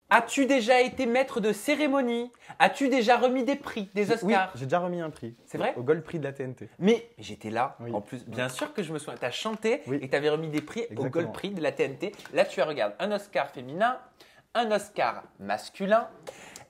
As-tu déjà été maître de cérémonie? As-tu déjà remis des prix, des Oui, Oscars? j'ai déjà remis un prix. C'est vrai? Au Gold Prix de la TNT. Mais j'étais là, Oui. en plus. Bien sûr que je me souviens. Tu as chanté Oui. et tu avais remis des prix au Exactement. Gold Prix de la TNT. Là, tu as, regarde, un Oscar féminin, un Oscar masculin.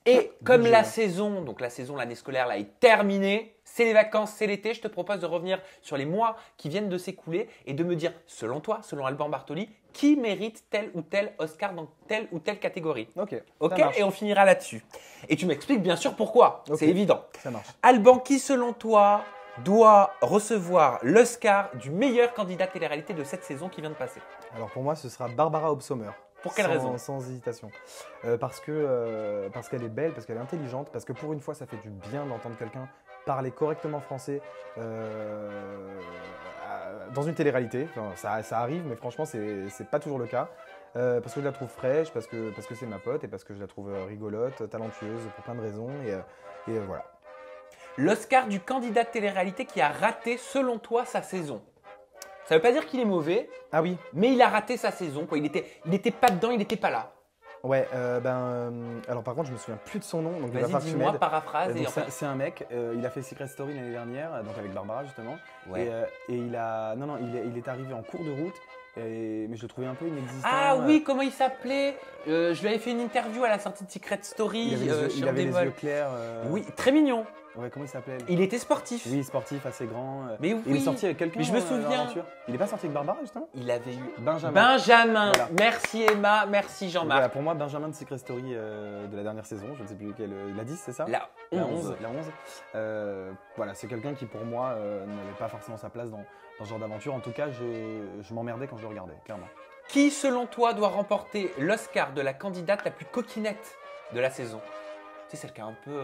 Et comme Budget, la hein. saison, donc la saison, l'année scolaire là, est terminée, c'est les vacances, c'est l'été, je te propose de revenir sur les mois qui viennent de s'écouler et de me dire, selon toi, selon Alban Bartoli, qui mérite tel ou tel Oscar dans telle ou telle catégorie. Ok. Ok, Ça marche. et on finira là-dessus. Et tu m'expliques bien sûr pourquoi, Ok. c'est évident. Ça marche. Alban, qui selon toi doit recevoir l'Oscar du meilleur candidat télé-réalité de cette saison qui vient de passer? Alors pour moi, ce sera Barbara Obsommer. Pour quelle raison? Sans hésitation. Parce qu'elle est belle, parce qu'elle est intelligente, parce que pour une fois, ça fait du bien d'entendre quelqu'un parler correctement français dans une télé-réalité. Enfin, ça arrive, mais franchement, c'est pas toujours le cas. Parce que je la trouve fraîche, parce que c'est ma pote et parce que je la trouve rigolote, talentueuse pour plein de raisons. Et voilà. L'Oscar du candidat de télé-réalité qui a raté, selon toi, sa saison. Ça ne veut pas dire qu'il est mauvais, Ah oui, mais il a raté sa saison, quoi. Il était pas dedans, il n'était pas là. ouais. Alors par contre, je me souviens plus de son nom, donc il va Vas-y, falloir que tu dis-moi, m'aides. paraphrase. Donc, Et enfin, c'est un mec, il a fait Secret Story l'année dernière, donc avec Barbara justement. Ouais. Et il a. Non, il est arrivé en cours de route, mais je le trouvais un peu inexistant. Ah oui, comment il s'appelait? Je lui avais fait une interview à la sortie de Secret Story. Il avait les yeux clairs. Oui, très mignon. Ouais, comment il s'appelait? Il était sportif. Oui, sportif, assez grand. Mais Il oui. est sorti avec quelqu'un. Mais je me dans souviens. l'aventure. Il est pas sorti avec Barbara justement? Il avait eu Benjamin. Benjamin. Voilà. Merci Emma, merci Donc Jean-Marc. voilà, pour moi, Benjamin de Secret Story de la dernière saison, je ne sais plus lequel, la 10, c'est ça? La 11. La 11. Voilà, c'est quelqu'un qui pour moi n'avait pas forcément sa place dans ce genre d'aventure. En tout cas, je m'emmerdais quand je le regardais, clairement. Qui, selon toi, doit remporter l'Oscar de la candidate la plus coquinette de la saison? Tu sais, celle qui est un peu.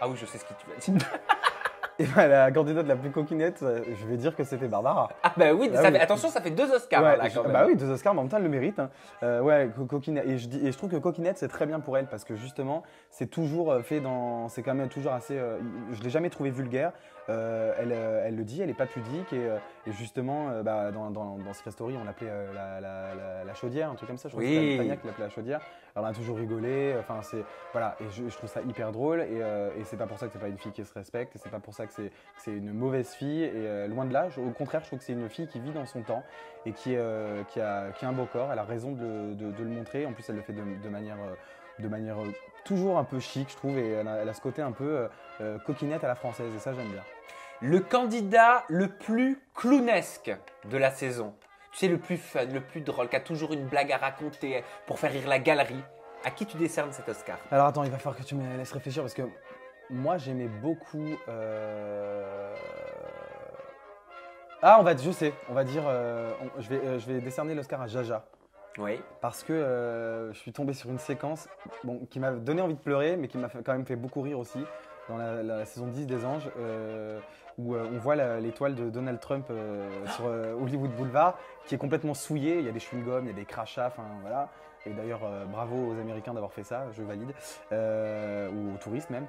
Ah oui, je sais ce qui tu vas dire. Et ben, la candidate la plus coquinette, je vais dire que c'était Barbara. Ah bah oui, Ah ça oui. attention, ça fait 2 Oscars Ouais, là quand même. bah oui, 2 Oscars, mais en même temps, elle le mérite. Hein. Ouais, coquinette. Et je trouve que coquinette, c'est très bien pour elle parce que justement, c'est toujours fait dans. C'est quand même toujours assez. Je l'ai jamais trouvé vulgaire. Elle le dit, elle est pas pudique et justement, dans Secret Story, on l'appelait la chaudière, un truc comme ça. Je crois Oui. que c'est Tania qui l'appelait la chaudière. Alors, on a toujours rigolé. Enfin, c'est voilà. Et je trouve ça hyper drôle. Et c'est pas pour ça que c'est pas une fille qui se respecte. Et c'est pas pour ça que c'est une mauvaise fille. Et loin de là, au contraire, je trouve que c'est une fille qui vit dans son temps et qui a un beau corps. Elle a raison de le montrer. En plus, elle le fait de manière toujours un peu chic, je trouve. Et elle a ce côté un peu coquinette à la française. Et ça, j'aime bien. Le candidat le plus clownesque de la saison. Tu sais, le plus fun, le plus drôle, qui a toujours une blague à raconter pour faire rire la galerie. À qui tu décernes cet Oscar? Alors attends, il va falloir que tu me laisses réfléchir parce que moi, j'aimais beaucoup. Ah, je sais. On va dire. Je vais décerner l'Oscar à Jaja. Oui. Parce que je suis tombé sur une séquence qui m'a donné envie de pleurer, mais qui m'a quand même fait beaucoup rire aussi, dans la saison 10 des Anges, où on voit l'étoile de Donald Trump sur Hollywood Boulevard, qui est complètement souillée. Il y a des chewing-gums, il y a des crachats, enfin voilà. Et d'ailleurs, bravo aux Américains d'avoir fait ça, je valide, ou aux touristes même.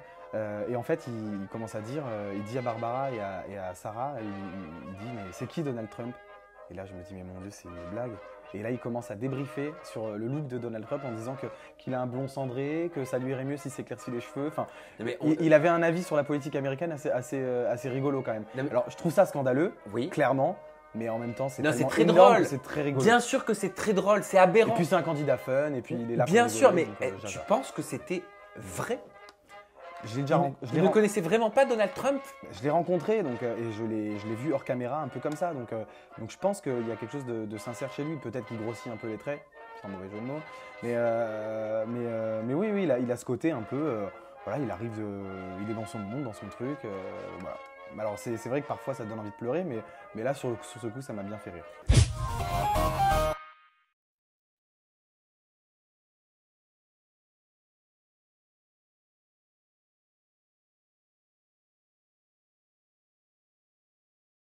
Et en fait, il commence à dire, il dit à Barbara et à Sarah, il dit, mais c'est qui Donald Trump? Et là, je me dis, mais mon Dieu, c'est une blague. Et là, il commence à débriefer sur le look de Donald Trump en disant qu'il a un blond cendré, que ça lui irait mieux s'il s'éclaircit les cheveux. Enfin, Mais il avait un avis sur la politique américaine assez rigolo quand même. Non, mais- Alors, je trouve ça scandaleux, Oui. clairement, mais en même temps, c'est Non, c'est tellement très énorme drôle. que c'est très rigolo. Bien sûr que c'est très drôle, c'est Et aberrant. puis, c'est un candidat fun, et puis il est là Bien pour sûr, rigoler, mais donc, tu j'adore. penses que c'était vrai? Je l'ai déjà Vous ne connaissez vraiment pas Donald Trump? Je l'ai rencontré et je l'ai vu hors caméra un peu comme ça. Donc je pense qu'il y a quelque chose de sincère chez lui. Peut-être qu'il grossit un peu les traits, c'est un mauvais jeu de mots. Mais oui, il a ce côté un peu. Voilà, il est dans son monde, dans son truc. Voilà. Alors c'est vrai que parfois ça donne envie de pleurer, mais là sur ce coup ça m'a bien fait rire.